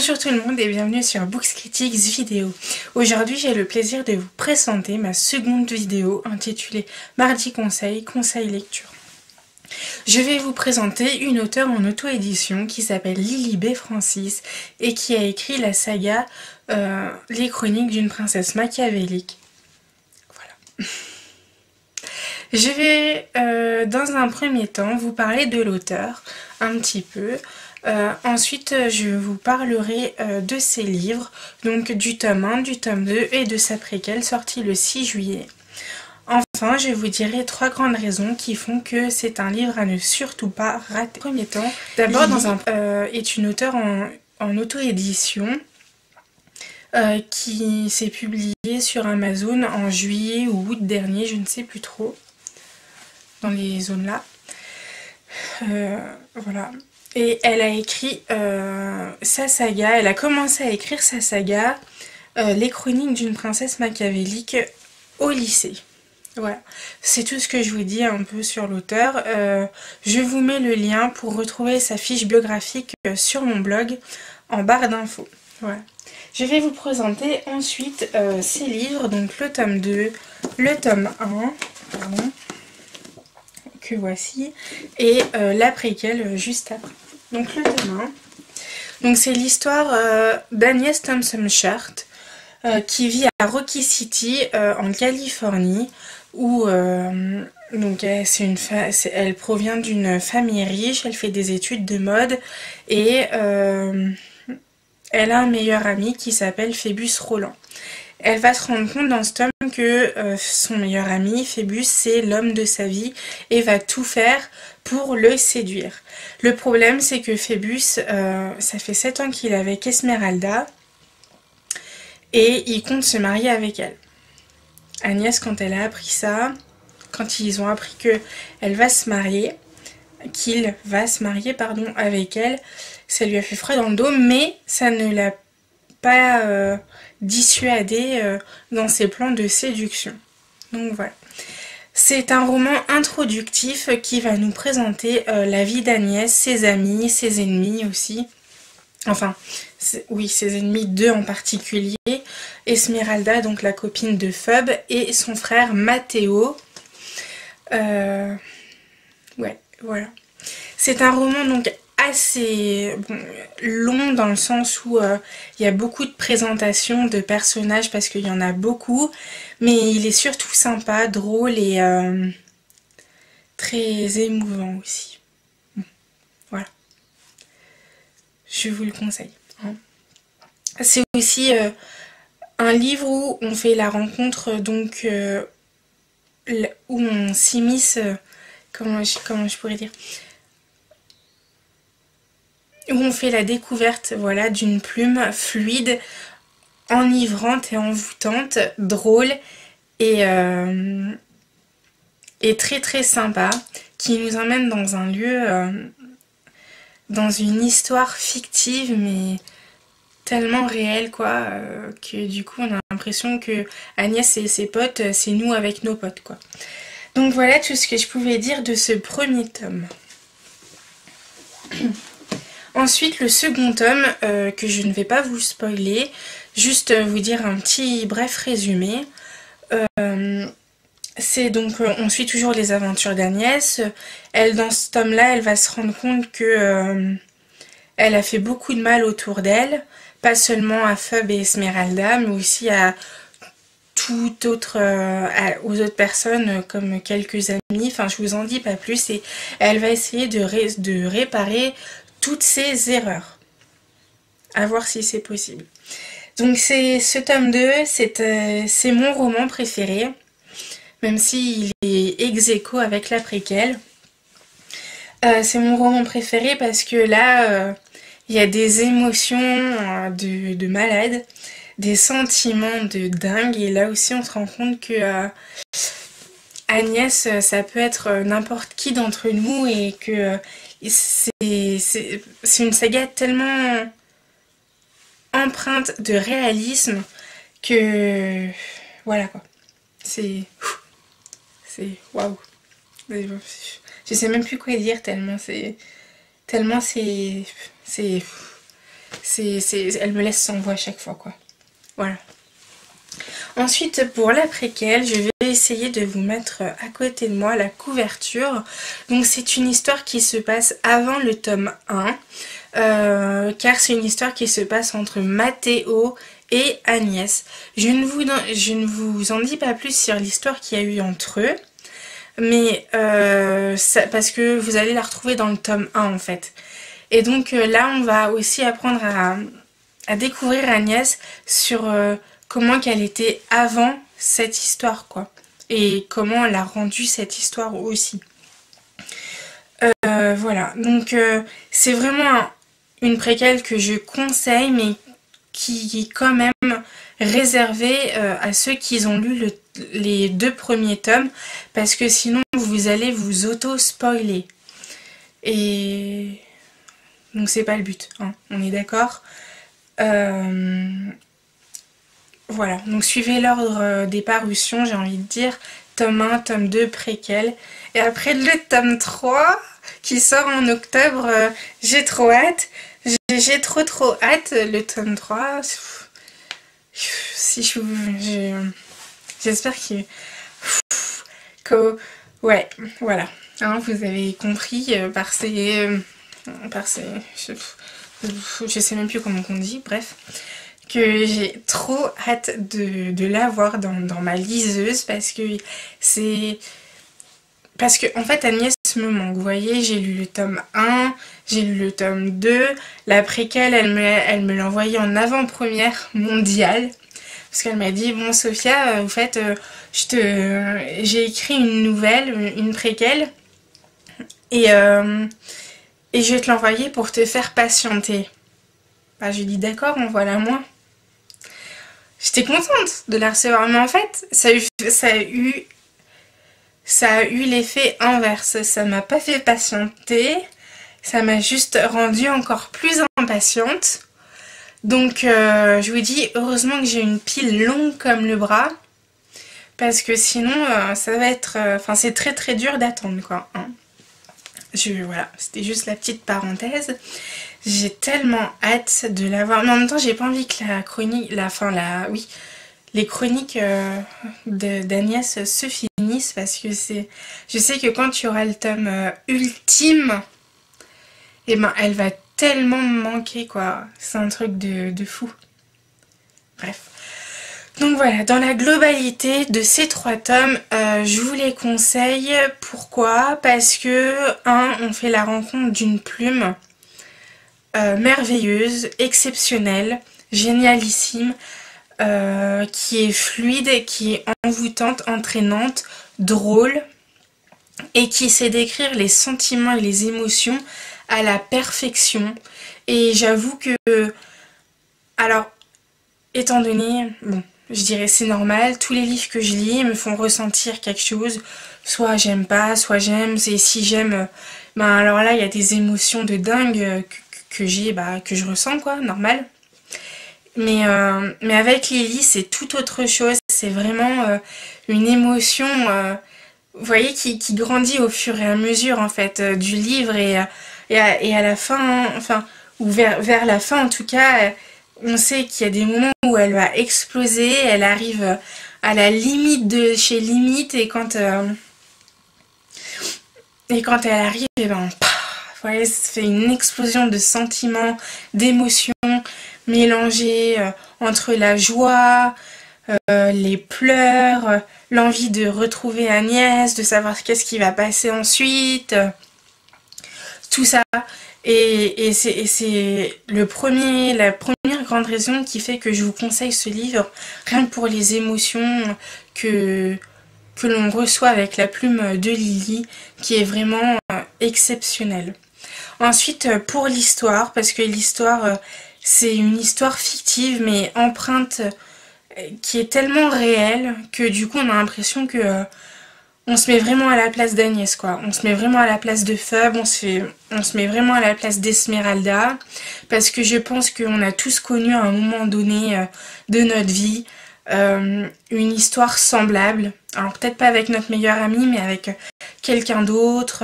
Bonjour tout le monde et bienvenue sur Books Critics vidéo. Aujourd'hui j'ai le plaisir de vous présenter ma seconde vidéo intitulée Mardi Conseil, Conseil Lecture. Je vais vous présenter une auteure en auto-édition qui s'appelle Lily B. Francis et qui a écrit la saga Les Chroniques d'une princesse machiavélique. Voilà. Je vais dans un premier temps vous parler de l'auteur un petit peu. Ensuite, je vous parlerai de ses livres, donc du tome 1, du tome 2 et de sa préquelle sortie le 6 juillet. Enfin, je vous dirai 3 grandes raisons qui font que c'est un livre à ne surtout pas rater. En premier temps, d'abord, est une auteure en auto-édition qui s'est publiée sur Amazon en juillet ou août dernier, je ne sais plus trop, dans les zones là. Voilà. Et elle a écrit sa saga, elle a commencé à écrire sa saga Les Chroniques d'une princesse machiavélique au lycée. Voilà, c'est tout ce que je vous dis un peu sur l'auteur. Je vous mets le lien pour retrouver sa fiche biographique sur mon blog en barre d'infos. Voilà. Je vais vous présenter ensuite ses livres, donc le tome 2, le tome 1, pardon, que voici, et la préquelle juste après. Donc le tome 1, donc c'est l'histoire d'Agnès Thompson Short qui vit à Rocky City en Californie où donc elle provient d'une famille riche, elle fait des études de mode et elle a un meilleur ami qui s'appelle Phébus Roland. Elle va se rendre compte dans ce tome que son meilleur ami, Phébus, c'est l'homme de sa vie et va tout faire pour le séduire. Le problème, c'est que Phébus, ça fait 7 ans qu'il est avec Esmeralda et il compte se marier avec elle. Agnès, quand elle a appris ça, quand ils ont appris qu'elle va se marier, qu'il va se marier, pardon, avec elle, ça lui a fait froid dans le dos, mais ça ne l'a pas dissuadé dans ses plans de séduction. Donc voilà. C'est un roman introductif qui va nous présenter la vie d'Agnès, ses amis, ses ennemis aussi. Enfin, oui, ses ennemis, 2 en particulier. Esmeralda, donc la copine de Phoebe, et son frère Matteo. Ouais, voilà. C'est un roman donc assez long dans le sens où il y a beaucoup de présentations de personnages parce qu'il y en a beaucoup, mais il est surtout sympa, drôle et très émouvant aussi. Voilà. Je vous le conseille. Hein. C'est aussi un livre où on fait la rencontre, donc où on s'immisce, comment je pourrais dire, où on fait la découverte, voilà, d'une plume fluide, enivrante et envoûtante, drôle et très très sympa, qui nous emmène dans un lieu, dans une histoire fictive mais tellement réelle quoi, que du coup on a l'impression que Agnès et ses potes, c'est nous avec nos potes quoi. Donc voilà tout ce que je pouvais dire de ce premier tome. Ensuite, le second tome, que je ne vais pas vous spoiler, juste vous dire un petit bref résumé. C'est donc, on suit toujours les aventures d'Agnès. Elle, dans ce tome-là, elle va se rendre compte que elle a fait beaucoup de mal autour d'elle, pas seulement à Phoebe et Esmeralda, mais aussi à tout autre, aux autres personnes comme quelques amis. Enfin, je vous en dis pas plus. Et elle va essayer de réparer toutes ces erreurs, à voir si c'est possible. Donc c'est ce tome 2, c'est mon roman préféré, même s'il est ex aequo avec la préquelle. C'est mon roman préféré parce que là, il y a des émotions de malade, des sentiments de dingue, et là aussi on se rend compte que Agnès, ça peut être n'importe qui d'entre nous et que c'est une saga tellement empreinte de réalisme que voilà quoi. C'est waouh. Je sais même plus quoi dire tellement c'est elle me laisse sans voix à chaque fois, quoi. Voilà. Ensuite, pour la préquelle, je vais essayer de vous mettre à côté de moi la couverture. Donc c'est une histoire qui se passe avant le tome 1, car c'est une histoire qui se passe entre Matteo et Agnès. Je ne vous en dis pas plus sur l'histoire qu'il y a eu entre eux, mais parce que vous allez la retrouver dans le tome 1 en fait. Et donc là, on va aussi apprendre à découvrir Agnès sur comment qu'elle était avant cette histoire, quoi. Et comment elle a rendu cette histoire aussi. Voilà, donc c'est vraiment une préquelle que je conseille, mais qui est quand même réservée à ceux qui ont lu les 2 premiers tomes, parce que sinon vous allez vous auto-spoiler. Et donc c'est pas le but, hein, on est d'accord. Voilà, donc suivez l'ordre des parutions, j'ai envie de dire. Tome 1, tome 2, préquel. Et après le tome 3 qui sort en octobre, j'ai trop hâte. J'ai trop hâte, le tome 3. Si j'espère que... Ouais, voilà. Hein, vous avez compris par ces... je sais même plus comment on dit, bref. Que j'ai trop hâte de l'avoir dans ma liseuse, parce que en fait Agnès me manque. Vous voyez, j'ai lu le tome 1, j'ai lu le tome 2, la préquelle elle me l'a envoyé en avant-première mondiale, parce qu'elle m'a dit bon Sophia, au fait j'ai écrit une nouvelle, une préquelle, et je vais te l'envoyer pour te faire patienter. Bah, je lui dis d'accord, envoie-la moi. J'étais contente de la recevoir, mais en fait, ça a eu l'effet inverse. Ça m'a pas fait patienter, ça m'a juste rendue encore plus impatiente. Donc, je vous dis, heureusement que j'ai une pile longue comme le bras, parce que sinon, ça va être... Enfin, c'est très dur d'attendre, quoi. Hein. Voilà, c'était juste la petite parenthèse. J'ai tellement hâte de l'avoir, mais en même temps j'ai pas envie que la chronique, les chroniques d'Agnès se finissent, parce que je sais que quand tu auras le tome ultime, et ben elle va tellement me manquer, quoi. C'est un truc de fou. Bref. Donc voilà, dans la globalité de ces 3 tomes, je vous les conseille. Pourquoi? Parce que, on fait la rencontre d'une plume merveilleuse, exceptionnelle, génialissime, qui est fluide, qui est envoûtante, entraînante, drôle, et qui sait décrire les sentiments et les émotions à la perfection. Et j'avoue que, alors, étant donné, bon, je dirais c'est normal, tous les livres que je lis me font ressentir quelque chose, soit j'aime pas, soit j'aime, et si j'aime, ben alors là il y a des émotions de dingue que je ressens, quoi, normal. Mais avec Lily, c'est tout autre chose. C'est vraiment une émotion, vous voyez, qui grandit au fur et à mesure, en fait, du livre, et à la fin, enfin, ou vers la fin, en tout cas, on sait qu'il y a des moments où elle va exploser, elle arrive à la limite de chez limite, et quand elle arrive, et ben, vous voyez, ça fait une explosion de sentiments, d'émotions mélangées entre la joie, les pleurs, l'envie de retrouver Agnès, de savoir qu'est-ce qui va passer ensuite, tout ça. Et c'est la première grande raison qui fait que je vous conseille ce livre, rien que pour les émotions que l'on reçoit avec la plume de Lily, qui est vraiment exceptionnelle. Ensuite, pour l'histoire, parce que l'histoire, c'est une histoire fictive, mais empreinte, qui est tellement réelle, que du coup, on a l'impression que on se met vraiment à la place d'Agnès, quoi. On se met vraiment à la place de Phoebe, on se met vraiment à la place d'Esmeralda, parce que je pense qu'on a tous connu à un moment donné de notre vie une histoire semblable. Alors peut-être pas avec notre meilleur ami, mais avec quelqu'un d'autre.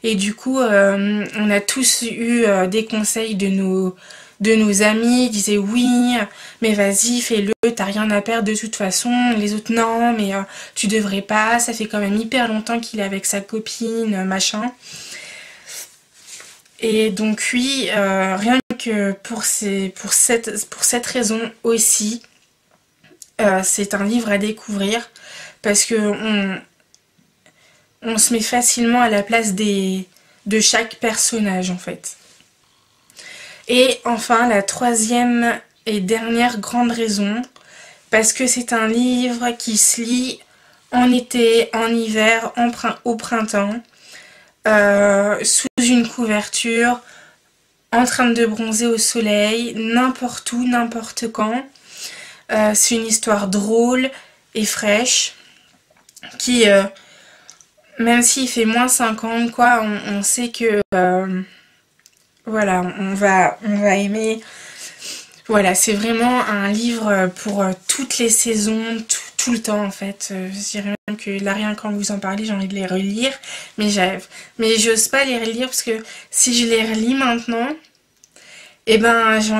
Et du coup, on a tous eu des conseils de de nos amis disaient oui, mais vas-y, fais-le, t'as rien à perdre de toute façon. Les autres non, mais tu devrais pas, ça fait quand même hyper longtemps qu'il est avec sa copine, machin. Et donc oui, rien que pour cette raison aussi, c'est un livre à découvrir parce que on se met facilement à la place de chaque personnage en fait. Et enfin, la troisième et dernière grande raison, parce que c'est un livre qui se lit en été, en hiver, au printemps, sous une couverture, en train de bronzer au soleil, n'importe où, n'importe quand. C'est une histoire drôle et fraîche qui, même s'il fait moins 50, quoi, on sait que voilà, on va aimer. Voilà, c'est vraiment un livre pour toutes les saisons, tout le temps en fait. Je dirais même que là, rien qu'en vous en parler, j'ai envie de les relire. Mais j'ose pas les relire parce que si je les relis maintenant, eh ben, je vais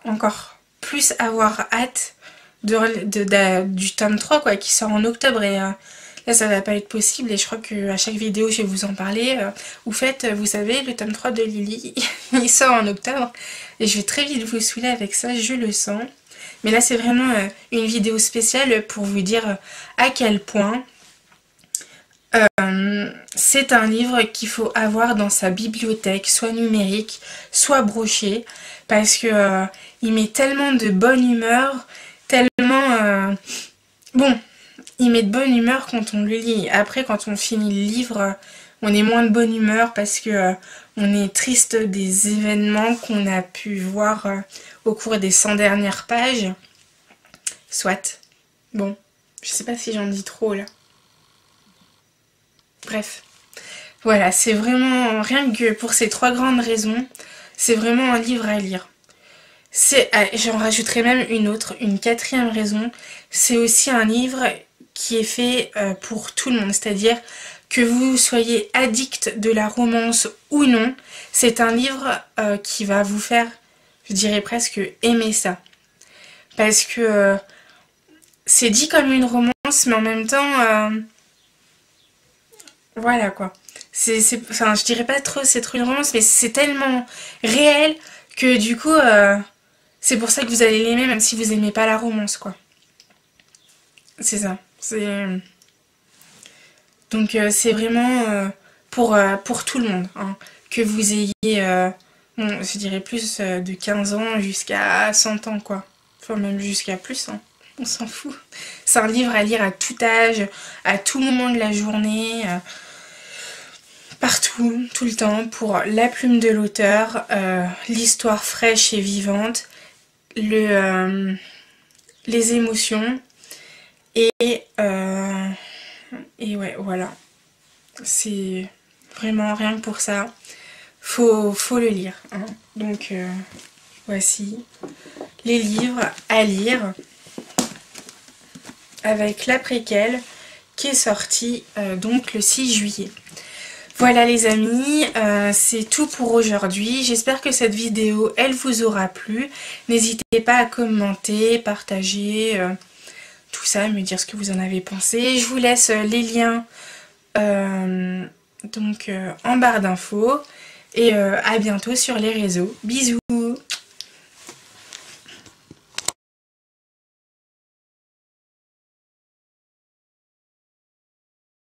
encore plus avoir hâte du tome 3 quoi, qui sort en octobre. Et là, ça va pas être possible. Et je crois qu'à chaque vidéo, je vais vous en parler. Vous savez, le tome 3 de Lily, il sort en octobre. Et je vais très vite vous saouler avec ça, je le sens. Mais là, c'est vraiment une vidéo spéciale pour vous dire à quel point c'est un livre qu'il faut avoir dans sa bibliothèque, soit numérique, soit broché. Parce que il met tellement de bonne humeur, tellement... bon, il met de bonne humeur quand on le lit. Après, quand on finit le livre, on est moins de bonne humeur parce que on est triste des événements qu'on a pu voir au cours des 100 dernières pages. Soit. Bon, je sais pas si j'en dis trop là. Bref. Voilà, c'est vraiment, rien que pour ces 3 grandes raisons, c'est vraiment un livre à lire. J'en rajouterai même une 4e raison, c'est aussi un livre qui est fait pour tout le monde, c'est-à-dire que vous soyez addict de la romance ou non, c'est un livre qui va vous faire, je dirais presque, aimer ça. Parce que c'est dit comme une romance, mais en même temps, voilà quoi. Enfin, je dirais pas trop c'est trop une romance, mais c'est tellement réel que du coup, c'est pour ça que vous allez l'aimer, même si vous aimez pas la romance, quoi. C'est ça. Donc c'est vraiment pour tout le monde, hein. Que vous ayez, bon, je dirais plus de 15 ans jusqu'à 100 ans, quoi. Enfin, même jusqu'à plus, hein. On s'en fout. C'est un livre à lire à tout âge, à tout moment de la journée, partout, tout le temps, pour la plume de l'auteur, l'histoire fraîche et vivante, les émotions, et ouais, voilà. C'est vraiment rien que pour ça. Faut le lire, hein. Donc, voici les livres à lire avec la préquelle qui est sortie donc le 6 juillet. Voilà les amis, c'est tout pour aujourd'hui. J'espère que cette vidéo, elle vous aura plu. N'hésitez pas à commenter, partager, tout ça, me dire ce que vous en avez pensé. Je vous laisse les liens donc en barre d'infos. Et à bientôt sur les réseaux. Bisous!